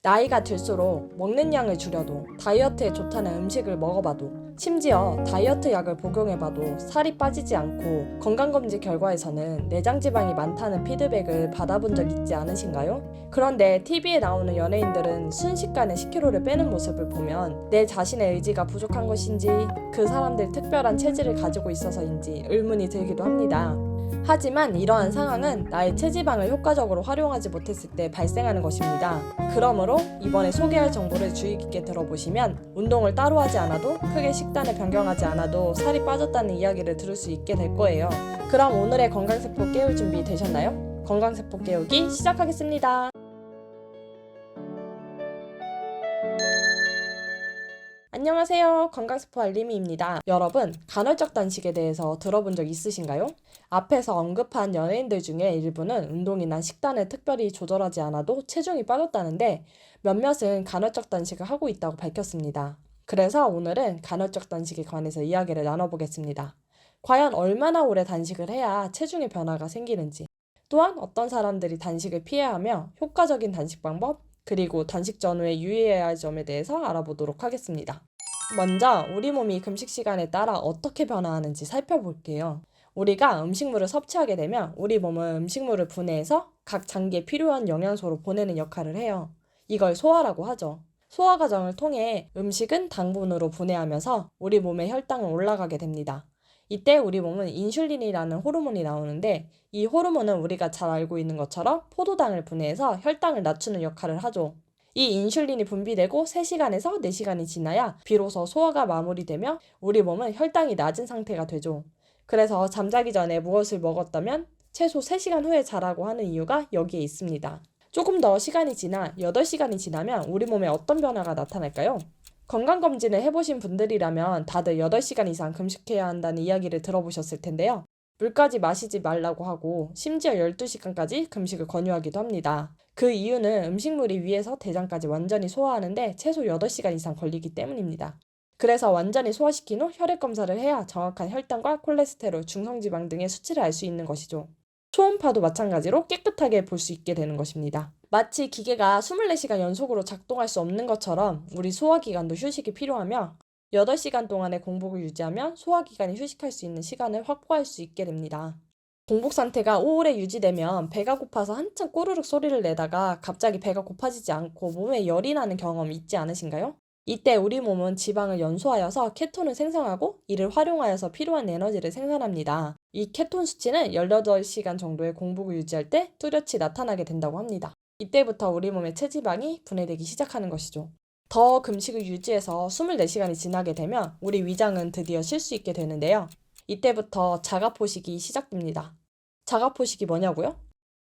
나이가 들수록 먹는 양을 줄여도 다이어트에 좋다는 음식을 먹어봐도 심지어 다이어트 약을 복용해봐도 살이 빠지지 않고 건강검진 결과에서는 내장 지방이 많다는 피드백을 받아본 적 있지 않으신가요? 그런데 TV에 나오는 연예인들은 순식간에 10kg를 빼는 모습을 보면 내 자신의 의지가 부족한 것인지 그 사람들 특별한 체질을 가지고 있어서인지 의문이 들기도 합니다. 하지만 이러한 상황은 나의 체지방을 효과적으로 활용하지 못했을 때 발생하는 것입니다. 그러므로 이번에 소개할 정보를 주의 깊게 들어보시면 운동을 따로 하지 않아도 크게 식단을 변경하지 않아도 살이 빠졌다는 이야기를 들을 수 있게 될 거예요. 그럼 오늘의 건강세포 깨울 준비 되셨나요? 건강세포 깨우기 시작하겠습니다. 안녕하세요. 건강세포 알림이입니다. 여러분, 간헐적 단식에 대해서 들어본 적 있으신가요? 앞에서 언급한 연예인들 중에 일부는 운동이나 식단을 특별히 조절하지 않아도 체중이 빠졌다는데 몇몇은 간헐적 단식을 하고 있다고 밝혔습니다. 그래서 오늘은 간헐적 단식에 관해서 이야기를 나눠보겠습니다. 과연 얼마나 오래 단식을 해야 체중의 변화가 생기는지, 또한 어떤 사람들이 단식을 피해야 하며 효과적인 단식 방법, 그리고 단식 전후에 유의해야 할 점에 대해서 알아보도록 하겠습니다. 먼저 우리 몸이 금식 시간에 따라 어떻게 변화하는지 살펴볼게요. 우리가 음식물을 섭취하게 되면 우리 몸은 음식물을 분해해서 각 장기에 필요한 영양소로 보내는 역할을 해요. 이걸 소화라고 하죠. 소화 과정을 통해 음식은 당분으로 분해하면서 우리 몸의 혈당은 올라가게 됩니다. 이때 우리 몸은 인슐린이라는 호르몬이 나오는데 이 호르몬은 우리가 잘 알고 있는 것처럼 포도당을 분해해서 혈당을 낮추는 역할을 하죠. 이 인슐린이 분비되고 3시간에서 4시간이 지나야 비로소 소화가 마무리되며 우리 몸은 혈당이 낮은 상태가 되죠. 그래서 잠자기 전에 무엇을 먹었다면 최소 3시간 후에 자라고 하는 이유가 여기에 있습니다. 조금 더 시간이 지나 8시간이 지나면 우리 몸에 어떤 변화가 나타날까요? 건강검진을 해보신 분들이라면 다들 8시간 이상 금식해야 한다는 이야기를 들어보셨을 텐데요. 물까지 마시지 말라고 하고 심지어 12시간까지 금식을 권유하기도 합니다. 그 이유는 음식물이 위에서 대장까지 완전히 소화하는데 최소 8시간 이상 걸리기 때문입니다. 그래서 완전히 소화시킨 후 혈액 검사를 해야 정확한 혈당과 콜레스테롤, 중성지방 등의 수치를 알 수 있는 것이죠. 초음파도 마찬가지로 깨끗하게 볼 수 있게 되는 것입니다. 마치 기계가 24시간 연속으로 작동할 수 없는 것처럼 우리 소화기관도 휴식이 필요하며 8시간 동안의 공복을 유지하면 소화기관이 휴식할 수 있는 시간을 확보할 수 있게 됩니다. 공복 상태가 오래 유지되면 배가 고파서 한참 꼬르륵 소리를 내다가 갑자기 배가 고파지지 않고 몸에 열이 나는 경험 있지 않으신가요? 이때 우리 몸은 지방을 연소하여서 케톤을 생성하고 이를 활용하여서 필요한 에너지를 생산합니다. 이 케톤 수치는 18시간 정도의 공복을 유지할 때 뚜렷이 나타나게 된다고 합니다. 이때부터 우리 몸의 체지방이 분해되기 시작하는 것이죠. 더 금식을 유지해서 24시간이 지나게 되면 우리 위장은 드디어 쉴 수 있게 되는데요. 이때부터 자가포식이 시작됩니다. 자가포식이 뭐냐고요?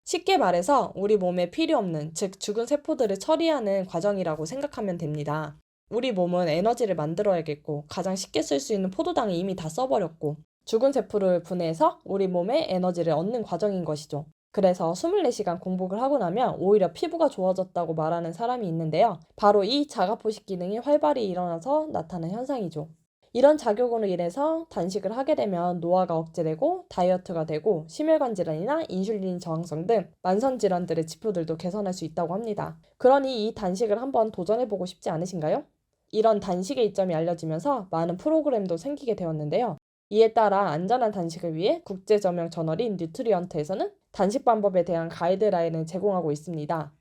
쉽게 말해서 우리 몸에 필요 없는, 즉 죽은 세포들을 처리하는 과정이라고 생각하면 됩니다. 우리 몸은 에너지를 만들어야겠고 가장 쉽게 쓸 수 있는 포도당을 이미 다 써버렸고 죽은 세포를 분해해서 우리 몸에 에너지를 얻는 과정인 것이죠. 그래서 24시간 공복을 하고 나면 오히려 피부가 좋아졌다고 말하는 사람이 있는데요. 바로 이 자가포식 기능이 활발히 일어나서 나타나는 현상이죠. 이런 작용으로 인해서 단식을 하게 되면 노화가 억제되고 다이어트가 되고 심혈관 질환이나 인슐린 저항성 등 만성 질환들의 지표들도 개선할 수 있다고 합니다. 그러니 이 단식을 한번 도전해보고 싶지 않으신가요? 이런 단식의 이점이 알려지면서 많은 프로그램도 생기게 되었는데요. 이에 따라 안전한 단식을 위해 국제저명 저널인 뉴트리언트에서는 단식 방법에 대한 가이드라인을 제공하고 있습니다.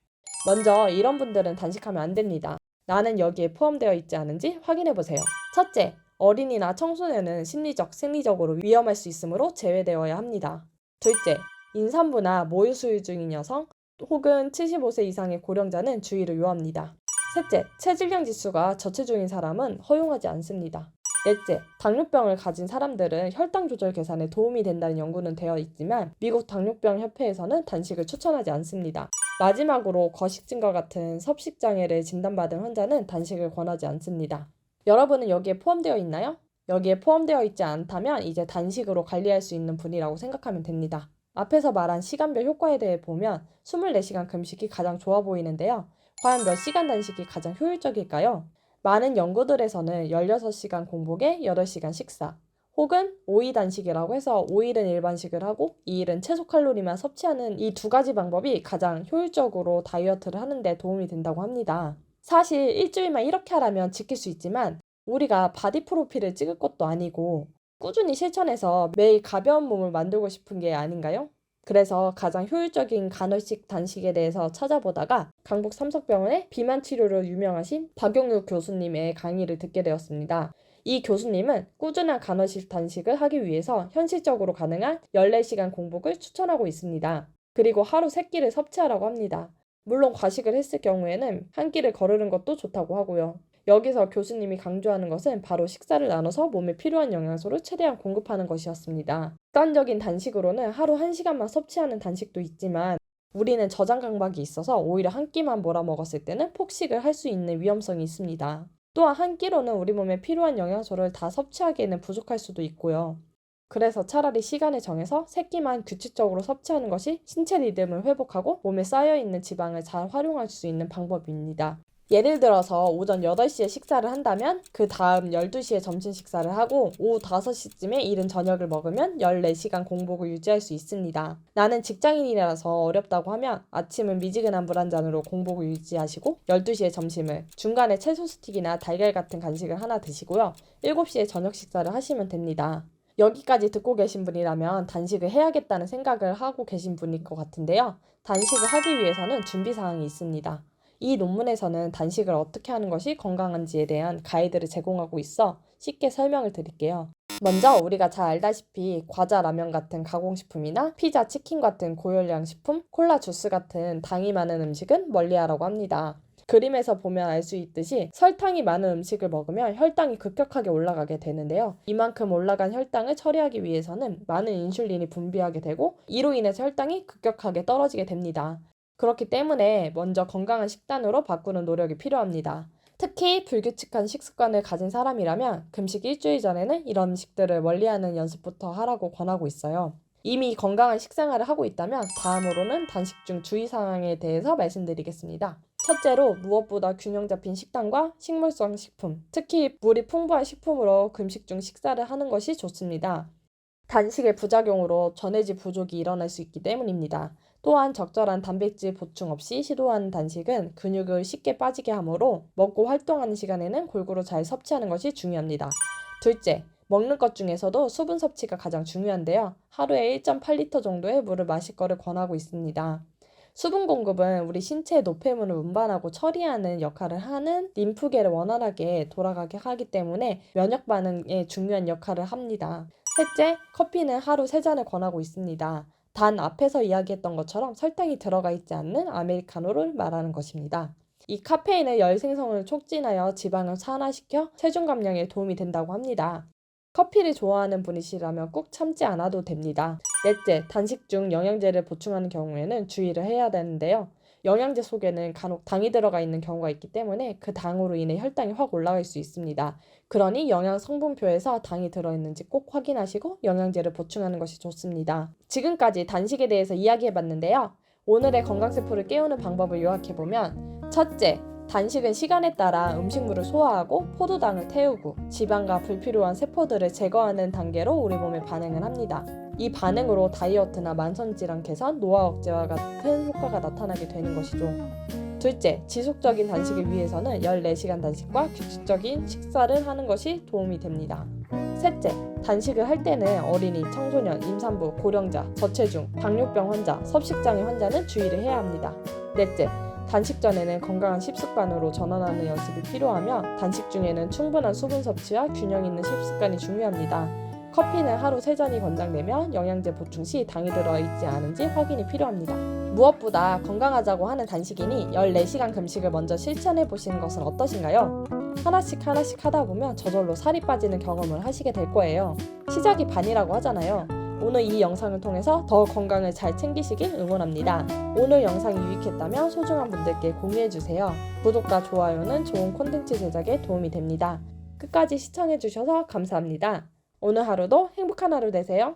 먼저 이런 분들은 단식하면 안 됩니다. 나는 여기에 포함되어 있지 않은지 확인해보세요. 첫째, 어린이나 청소년은 심리적, 생리적으로 위험할 수 있으므로 제외되어야 합니다. 둘째, 임산부나 모유 수유 중인 여성 혹은 75세 이상의 고령자는 주의를 요합니다. 셋째, 체질량 지수가 저체중인 사람은 허용하지 않습니다. 넷째, 당뇨병을 가진 사람들은 혈당 조절 계산에 도움이 된다는 연구는 되어 있지만 미국 당뇨병 협회에서는 단식을 추천하지 않습니다. 마지막으로 거식증과 같은 섭식장애를 진단받은 환자는 단식을 권하지 않습니다. 여러분은 여기에 포함되어 있나요? 여기에 포함되어 있지 않다면 이제 단식으로 관리할 수 있는 분이라고 생각하면 됩니다. 앞에서 말한 시간별 효과에 대해 보면 24시간 금식이 가장 좋아 보이는데요. 과연 몇 시간 단식이 가장 효율적일까요? 많은 연구들에서는 16시간 공복에 8시간 식사 혹은 5일 단식이라고 해서 5일은 일반식을 하고 2일은 채소 칼로리만 섭취하는 이 두 가지 방법이 가장 효율적으로 다이어트를 하는 데 도움이 된다고 합니다. 사실 일주일만 이렇게 하라면 지킬 수 있지만 우리가 바디 프로필을 찍을 것도 아니고 꾸준히 실천해서 매일 가벼운 몸을 만들고 싶은 게 아닌가요? 그래서 가장 효율적인 간헐식 단식에 대해서 찾아보다가 강북 삼성병원의 비만 치료로 유명하신 박용욱 교수님의 강의를 듣게 되었습니다. 이 교수님은 꾸준한 간헐식 단식을 하기 위해서 현실적으로 가능한 14시간 공복을 추천하고 있습니다. 그리고 하루 3끼를 섭취하라고 합니다. 물론 과식을 했을 경우에는 한 끼를 거르는 것도 좋다고 하고요. 여기서 교수님이 강조하는 것은 바로 식사를 나눠서 몸에 필요한 영양소를 최대한 공급하는 것이었습니다. 극단적인 단식으로는 하루 1시간만 섭취하는 단식도 있지만 우리는 저장 강박이 있어서 오히려 한 끼만 몰아 먹었을 때는 폭식을 할 수 있는 위험성이 있습니다. 또한 한 끼로는 우리 몸에 필요한 영양소를 다 섭취하기에는 부족할 수도 있고요. 그래서 차라리 시간을 정해서 3끼만 규칙적으로 섭취하는 것이 신체 리듬을 회복하고 몸에 쌓여있는 지방을 잘 활용할 수 있는 방법입니다. 예를 들어서 오전 8시에 식사를 한다면 그 다음 12시에 점심 식사를 하고 오후 5시쯤에 이른 저녁을 먹으면 14시간 공복을 유지할 수 있습니다. 나는 직장인이라서 어렵다고 하면 아침은 미지근한 물 한 잔으로 공복을 유지하시고 12시에 점심을, 중간에 채소 스틱이나 달걀 같은 간식을 하나 드시고요. 7시에 저녁 식사를 하시면 됩니다. 여기까지 듣고 계신 분이라면 단식을 해야겠다는 생각을 하고 계신 분일 것 같은데요. 단식을 하기 위해서는 준비사항이 있습니다. 이 논문에서는 단식을 어떻게 하는 것이 건강한지에 대한 가이드를 제공하고 있어 쉽게 설명을 드릴게요. 먼저 우리가 잘 알다시피 과자, 라면 같은 가공식품이나 피자, 치킨 같은 고열량 식품, 콜라, 주스 같은 당이 많은 음식은 멀리하라고 합니다. 그림에서 보면 알 수 있듯이 설탕이 많은 음식을 먹으면 혈당이 급격하게 올라가게 되는데요. 이만큼 올라간 혈당을 처리하기 위해서는 많은 인슐린이 분비하게 되고 이로 인해서 혈당이 급격하게 떨어지게 됩니다. 그렇기 때문에 먼저 건강한 식단으로 바꾸는 노력이 필요합니다. 특히 불규칙한 식습관을 가진 사람이라면 금식 일주일 전에는 이런 음식들을 멀리하는 연습부터 하라고 권하고 있어요. 이미 건강한 식생활을 하고 있다면 다음으로는 단식 중 주의사항에 대해서 말씀드리겠습니다. 첫째로 무엇보다 균형 잡힌 식단과 식물성 식품, 특히 물이 풍부한 식품으로 금식 중 식사를 하는 것이 좋습니다. 단식의 부작용으로 전해질 부족이 일어날 수 있기 때문입니다. 또한 적절한 단백질 보충 없이 시도하는 단식은 근육을 쉽게 빠지게 하므로 먹고 활동하는 시간에는 골고루 잘 섭취하는 것이 중요합니다. 둘째, 먹는 것 중에서도 수분 섭취가 가장 중요한데요. 하루에 1.8리터 정도의 물을 마실 것을 권하고 있습니다. 수분 공급은 우리 신체의 노폐물을 운반하고 처리하는 역할을 하는 림프계를 원활하게 돌아가게 하기 때문에 면역 반응에 중요한 역할을 합니다. 셋째, 커피는 하루 3잔을 권하고 있습니다. 단 앞에서 이야기했던 것처럼 설탕이 들어가 있지 않는 아메리카노를 말하는 것입니다. 이 카페인은 열 생성을 촉진하여 지방을 산화시켜 체중 감량에 도움이 된다고 합니다. 커피를 좋아하는 분이시라면 꼭 참지 않아도 됩니다. 넷째, 단식 중 영양제를 보충하는 경우에는 주의를 해야 되는데요. 영양제 속에는 간혹 당이 들어가 있는 경우가 있기 때문에 그 당으로 인해 혈당이 확 올라갈 수 있습니다. 그러니 영양 성분표에서 당이 들어있는지 꼭 확인하시고 영양제를 보충하는 것이 좋습니다. 지금까지 단식에 대해서 이야기해봤는데요. 오늘의 건강세포를 깨우는 방법을 요약해보면 첫째, 단식은 시간에 따라 음식물을 소화하고 포도당을 태우고 지방과 불필요한 세포들을 제거하는 단계로 우리 몸에 반응을 합니다. 이 반응으로 다이어트나 만성질환 개선, 노화 억제와 같은 효과가 나타나게 되는 것이죠. 둘째, 지속적인 단식을 위해서는 14시간 단식과 규칙적인 식사를 하는 것이 도움이 됩니다. 셋째, 단식을 할 때는 어린이, 청소년, 임산부, 고령자, 저체중, 당뇨병 환자, 섭식장애 환자는 주의를 해야 합니다. 넷째, 단식 전에는 건강한 식습관으로 전환하는 연습이 필요하며 단식 중에는 충분한 수분 섭취와 균형 있는 식습관이 중요합니다. 커피는 하루 3잔이 권장되며 영양제 보충 시 당이 들어있지 않은지 확인이 필요합니다. 무엇보다 건강하자고 하는 단식이니 14시간 금식을 먼저 실천해 보시는 것은 어떠신가요? 하나씩 하다 보면 저절로 살이 빠지는 경험을 하시게 될 거예요. 시작이 반이라고 하잖아요. 오늘 이 영상을 통해서 더 건강을 잘 챙기시길 응원합니다. 오늘 영상이 유익했다면 소중한 분들께 공유해주세요. 구독과 좋아요는 좋은 콘텐츠 제작에 도움이 됩니다. 끝까지 시청해주셔서 감사합니다. 오늘 하루도 행복한 하루 되세요.